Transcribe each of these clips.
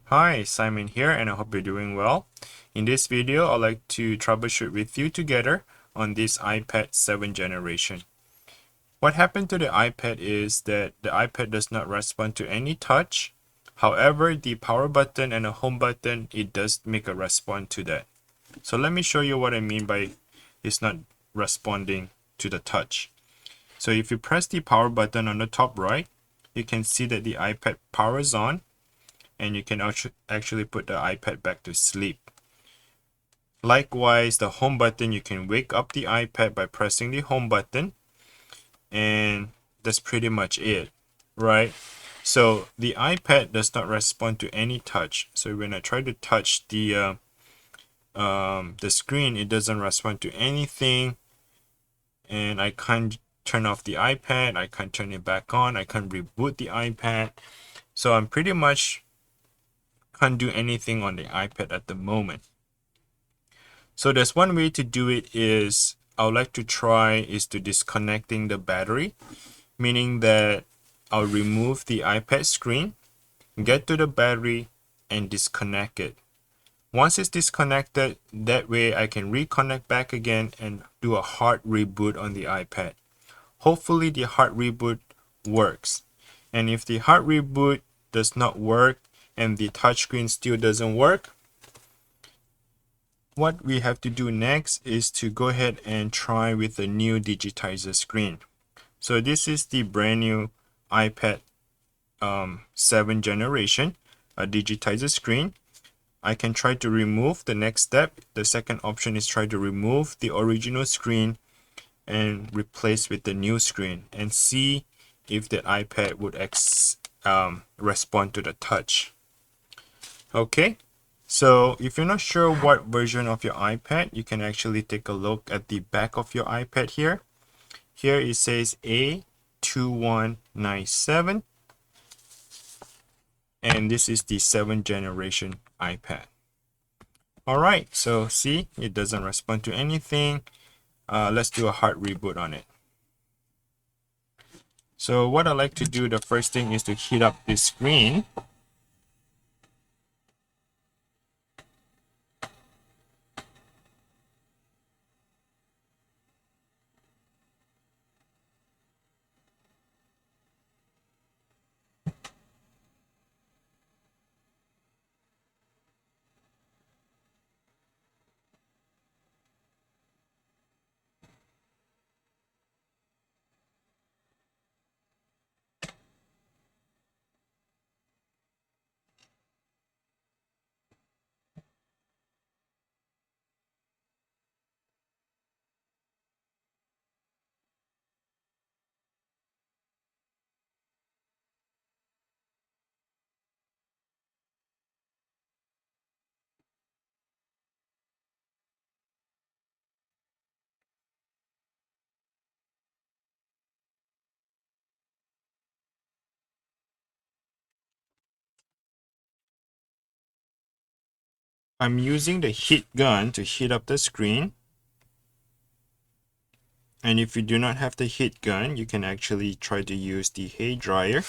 Hi, Simon here, and I hope you're doing well. In this video, I'd like to troubleshoot with you together on this iPad 7 generation. What happened to the iPad is that the iPad does not respond to any touch. However, the power button and the home button, it does make a response to that. So let me show you what I mean by it's not responding to the touch. So if you press the power button on the top right, you can see that the iPad powers on, and you can actually put the iPad back to sleep. Likewise, the home button, you can wake up the iPad by pressing the home button, and that's pretty much it, right? So the iPad does not respond to any touch. So when I try to touch the screen, it doesn't respond to anything, and I can't turn off the iPad, I can't turn it back on, I can't reboot the iPad. So I'm pretty much can't do anything on the iPad at the moment. So there's one way to do it is I would like to try is to disconnecting the battery, meaning that I'll remove the iPad screen, get to the battery, and disconnect it. Once it's disconnected, that way I can reconnect back again and do a hard reboot on the iPad. Hopefully the hard reboot works. And if the hard reboot does not work and the touchscreen still doesn't work, what we have to do next is to go ahead and try with the new Digitizer Screen. So this is the brand new iPad 7 generation, a Digitizer Screen. I can try to remove the next step. The second option is try to remove the original screen and replace with the new screen and see if the iPad would respond to the touch. Okay, so if you're not sure what version of your iPad, you can actually take a look at the back of your iPad here. Here it says A2197, and this is the 7th generation iPad. Alright, so see, it doesn't respond to anything. Let's do a hard reboot on it. So what I like to do, the first thing is to heat up this screen. I'm using the heat gun to heat up the screen. And if you do not have the heat gun, you can actually try to use the hair dryer.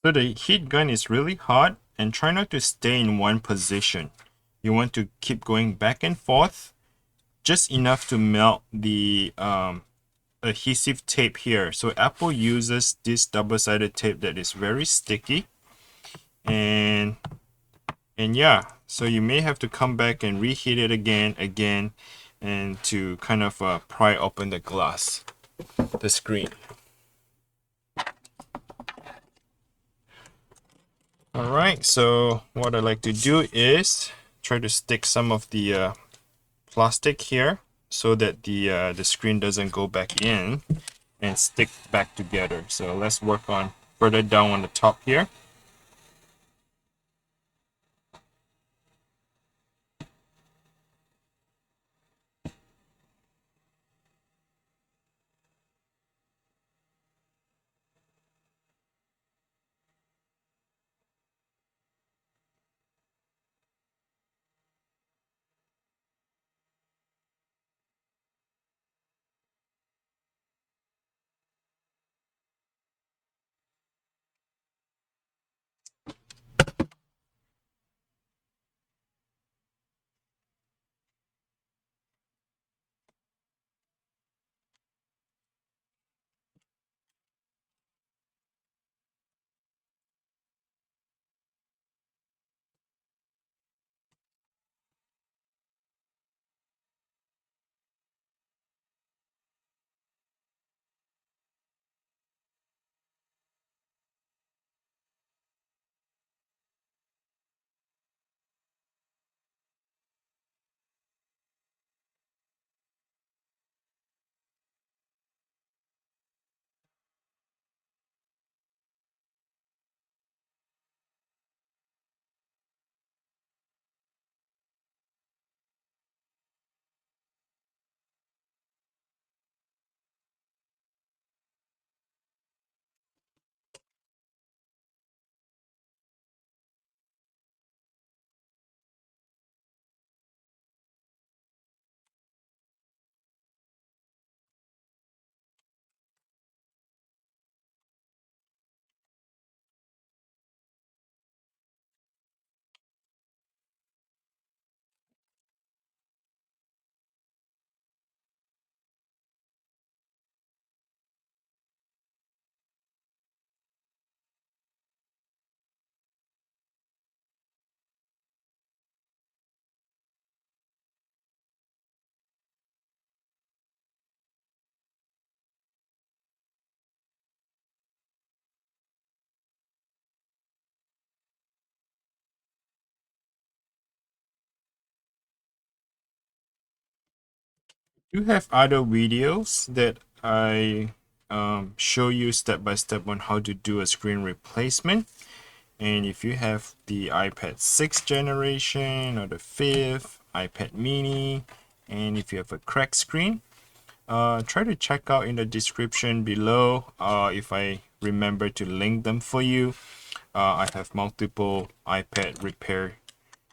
So the heat gun is really hot, and try not to stay in one position. You want to keep going back and forth, just enough to melt the adhesive tape here. So Apple uses this double-sided tape that is very sticky, and yeah, so you may have to come back and reheat it again, and to kind of pry open the glass, the screen. Alright, so what I like to do is try to stick some of the plastic here so that the screen doesn't go back in and stick back together. So let's work on further down on the top here. You have other videos that I show you step by step on how to do a screen replacement. And if you have the iPad 6th generation or the 5th, iPad mini, and if you have a cracked screen, try to check out in the description below if I remember to link them for you. I have multiple iPad repair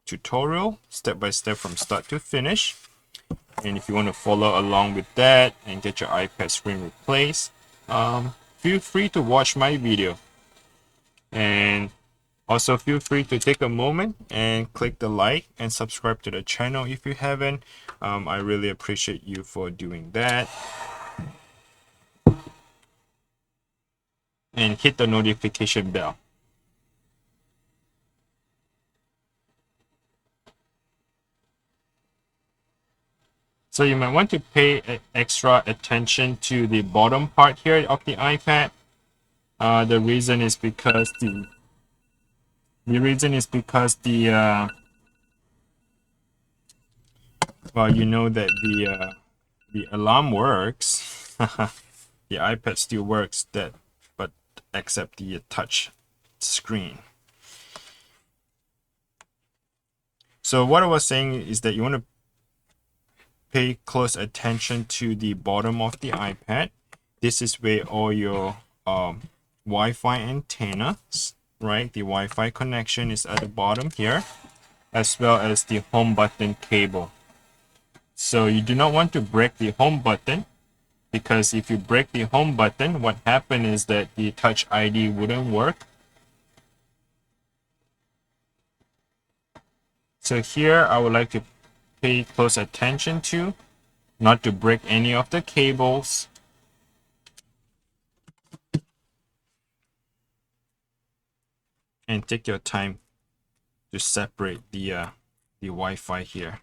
tutorial step by step from start to finish. And if you want to follow along with that and get your iPad screen replaced, feel free to watch my video. And also feel free to take a moment and click the like and subscribe to the channel if you haven't. I really appreciate you for doing that. And hit the notification bell. So you might want to pay extra attention to the bottom part here of the iPad. The reason is because well, you know that the alarm works. The iPad still works, but except the touch screen. So what I was saying is that you want to pay close attention to the bottom of the iPad. This is where all your Wi-Fi antennas, right? The Wi-Fi connection is at the bottom here, as well as the home button cable. So you do not want to break the home button, because if you break the home button, what happened is that the Touch ID wouldn't work. So here I would like to pay close attention to not to break any of the cables. And take your time to separate the Wi-Fi here.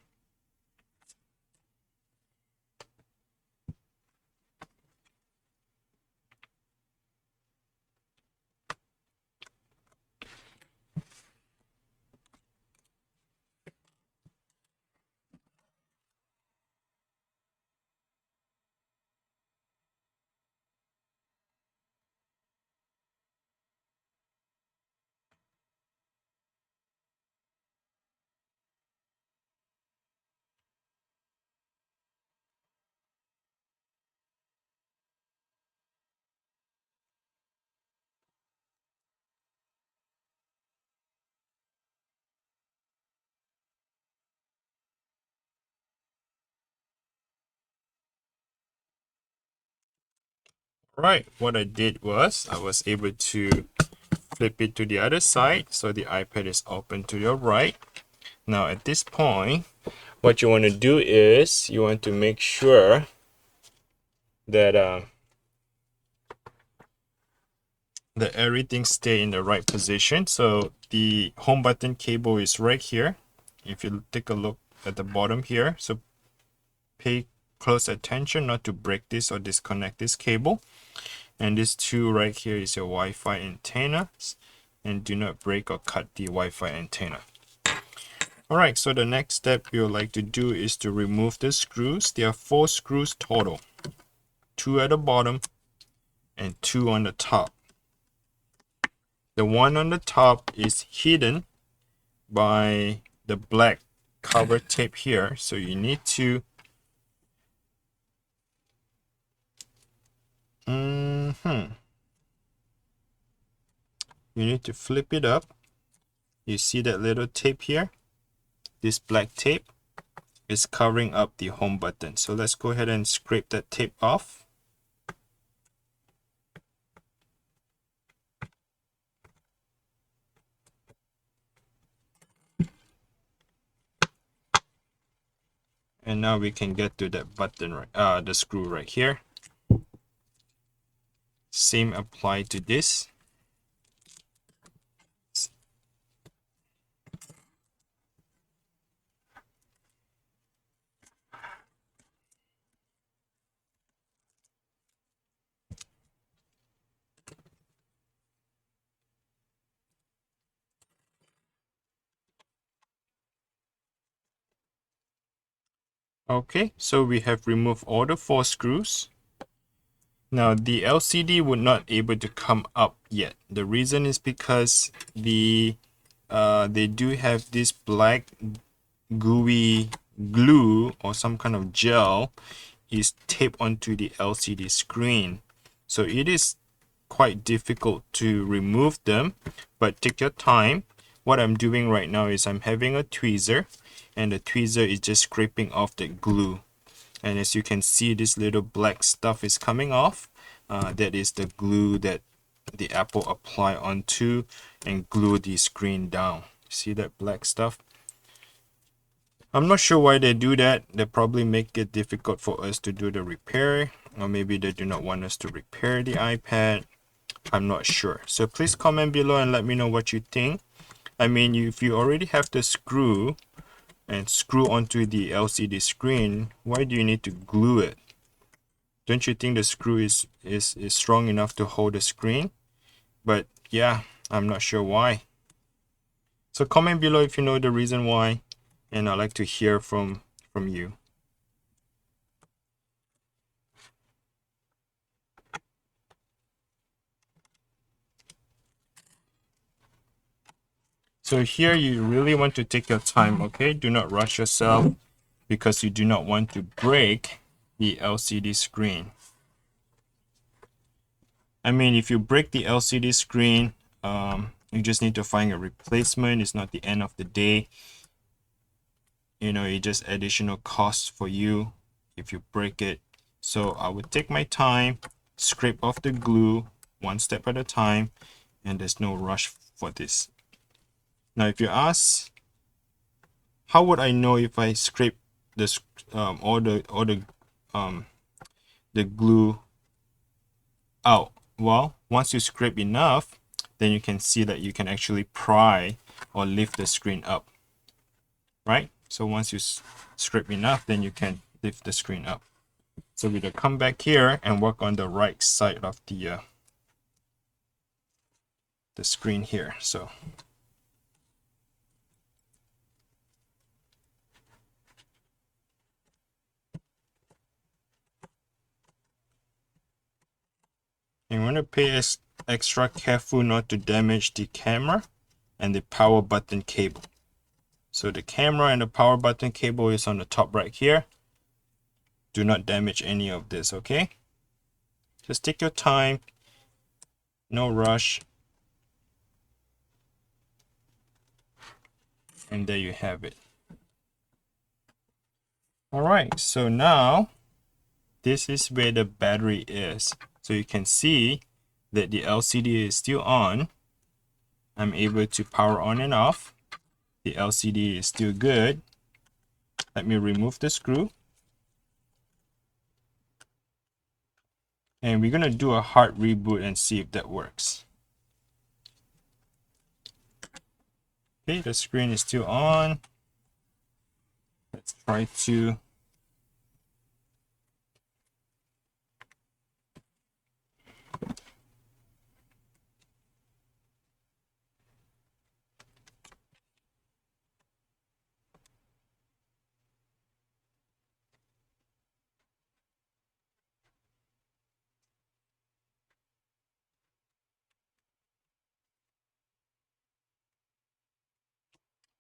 Right, what I did was I was able to flip it to the other side so the iPad is open to your right. Now at this point, what you want to do is you want to make sure that that everything stay in the right position. So the home button cable is right here. If you take a look at the bottom here, so pay close attention not to break this or disconnect this cable. And this two right here is your Wi-Fi antenna, and do not break or cut the Wi-Fi antenna. Alright, so the next step you'll like to do is to remove the screws. There are 4 screws total, 2 at the bottom and 2 on the top. The one on the top is hidden by the black cover tape here, so you need to flip it up. You see that little tape here? This black tape is covering up the home button. So let's go ahead and scrape that tape off. And now we can get to that button, right, the screw right here. Same apply to this. Okay, so we have removed all the 4 screws. Now the LCD would not able to come up yet. The reason is because they do have this black gooey glue or some kind of gel is taped onto the LCD screen. So it is quite difficult to remove them, but take your time. What I'm doing right now is I'm having a tweezer, and the tweezer is just scraping off the glue. And as you can see, this little black stuff is coming off. That is the glue that the Apple apply onto and glue the screen down. See that black stuff? I'm not sure why they do that. They probably make it difficult for us to do the repair, or maybe they do not want us to repair the iPad. I'm not sure. So please comment below and let me know what you think. I mean, if you already have the screw and screw onto the LCD screen, why do you need to glue it? Don't you think the screw is strong enough to hold the screen? But yeah, I'm not sure why. So comment below if you know the reason why, and I'd like to hear from you. So here you really want to take your time, okay? Do not rush yourself because you do not want to break the LCD screen. I mean, if you break the LCD screen, you just need to find a replacement. It's not the end of the day. You know, it's just additional cost for you if you break it. So I would take my time, scrape off the glue one step at a time, and there's no rush for this. Now, if you ask, how would I know if I scrape this the glue out? Well, once you scrape enough, then you can see that you can actually pry or lift the screen up, right? So once you scrape enough, then you can lift the screen up. So we'll come back here and work on the right side of the screen here. So you want to pay extra careful not to damage the camera and the power button cable. So the camera and the power button cable is on the top right here. Do not damage any of this, okay? Just take your time, no rush. And there you have it. All right, so now this is where the battery is. So you can see that the LCD is still on. I'm able to power on and off. The LCD is still good. Let me remove the screw. And we're going to do a hard reboot and see if that works. Okay, the screen is still on. Let's try to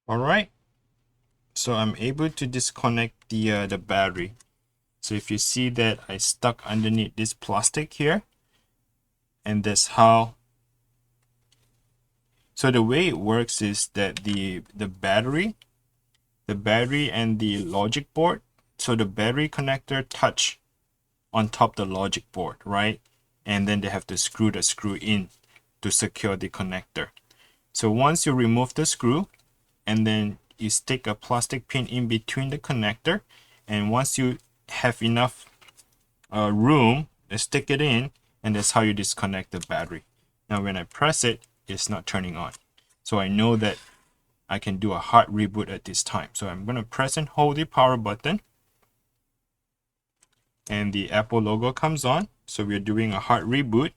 all right. So I'm able to disconnect the battery. So if you see that I stuck underneath this plastic here, and that's how. So the way it works is that the battery and the logic board. So the battery connector touch on top the logic board, right? And then they have to screw the screw in to secure the connector. So once you remove the screw, and then you stick a plastic pin in between the connector, and once you have enough room, stick it in, and that's how you disconnect the battery. Now when I press it, it's not turning on. So I know that I can do a hard reboot at this time. So I'm going to press and hold the power button, and the Apple logo comes on. So we're doing a hard reboot,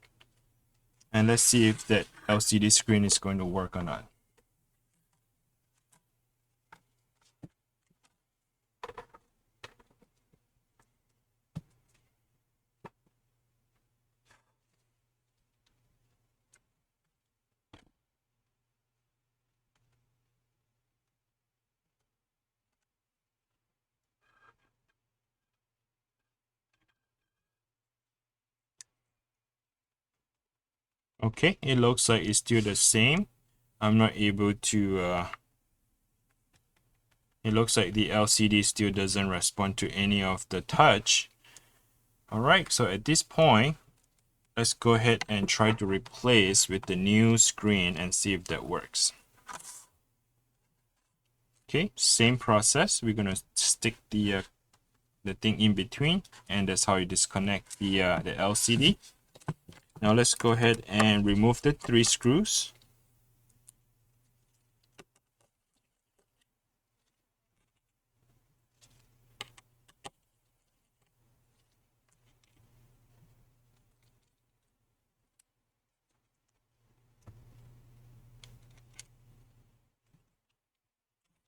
and let's see if that LCD screen is going to work or not. Okay, it looks like it's still the same. I'm not able to it looks like the LCD still doesn't respond to any of the touch. All right, so at this point, let's go ahead and try to replace with the new screen and see if that works. Okay, same process. We're gonna stick the thing in between, and that's how you disconnect the LCD. Now let's go ahead and remove the 3 screws.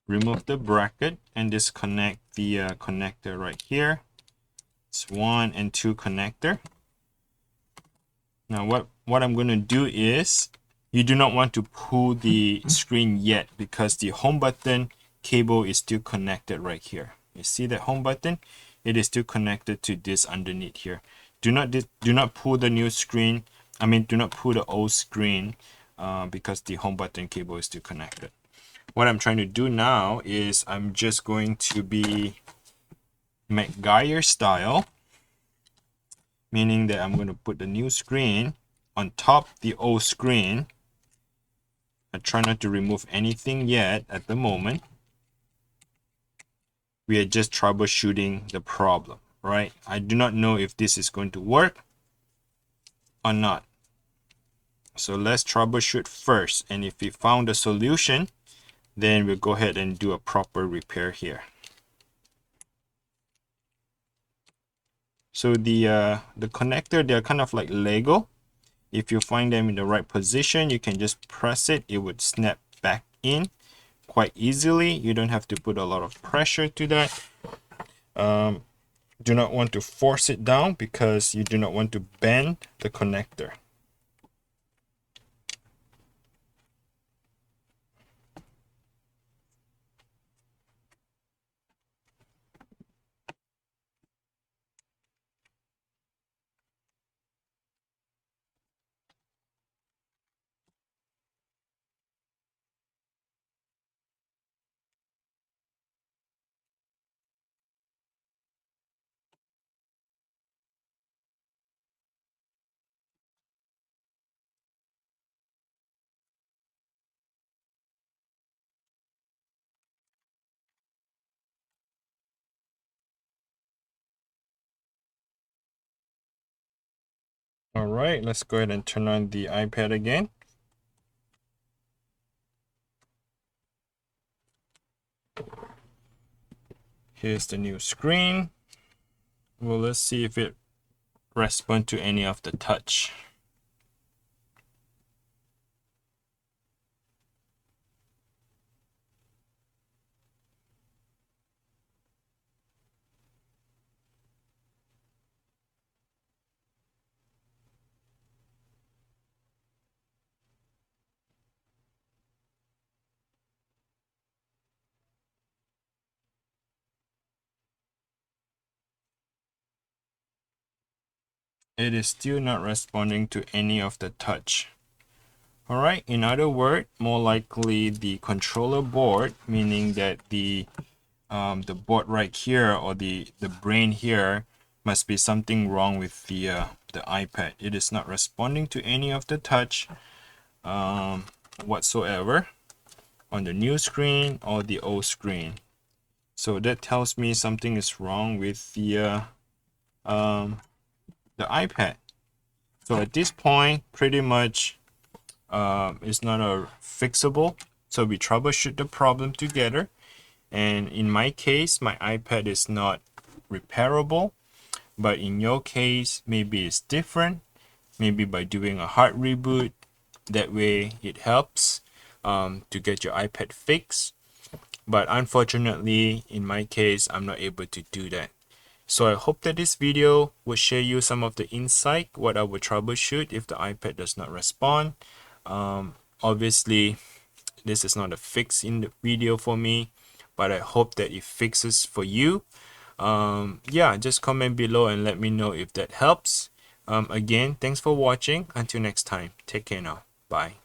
Remove the bracket and disconnect the connector right here. It's 1 and 2 connector. Now what I'm going to do is, you do not want to pull the screen yet because the home button cable is still connected right here. You see that home button? It is still connected to this underneath here. Do not pull the new screen. I mean, do not pull the old screen because the home button cable is still connected. What I'm trying to do now is I'm just going to be MacGyver style, meaning that I'm going to put the new screen on top the old screen. I try not to remove anything yet at the moment. We are just troubleshooting the problem, right? I do not know if this is going to work or not. So let's troubleshoot first. And if we found a solution, then we'll go ahead and do a proper repair here. So the connector, they're kind of like Lego. If you find them in the right position, you can just press it. It would snap back in quite easily. You don't have to put a lot of pressure to that. Do not want to force it down because you do not want to bend the connector. All right, let's go ahead and turn on the iPad again. Here's the new screen. Well, let's see if it responds to any of the touch. It is still not responding to any of the touch. All right, in other words, more likely the controller board, meaning that the board right here, or the brain here, must be something wrong with the iPad. It is not responding to any of the touch whatsoever on the new screen or the old screen. So that tells me something is wrong with the iPad. So at this point, pretty much it's not a fixable. So we troubleshoot the problem together. And in my case, my iPad is not repairable. But in your case, maybe it's different. Maybe by doing a hard reboot, that way it helps to get your iPad fixed. But unfortunately, in my case, I'm not able to do that. So I hope that this video will share you some of the insight what I would troubleshoot if the iPad does not respond. Obviously, this is not a fix in the video for me, but I hope that it fixes for you. Yeah, just comment below and let me know if that helps. Again, thanks for watching. Until next time, take care now. Bye.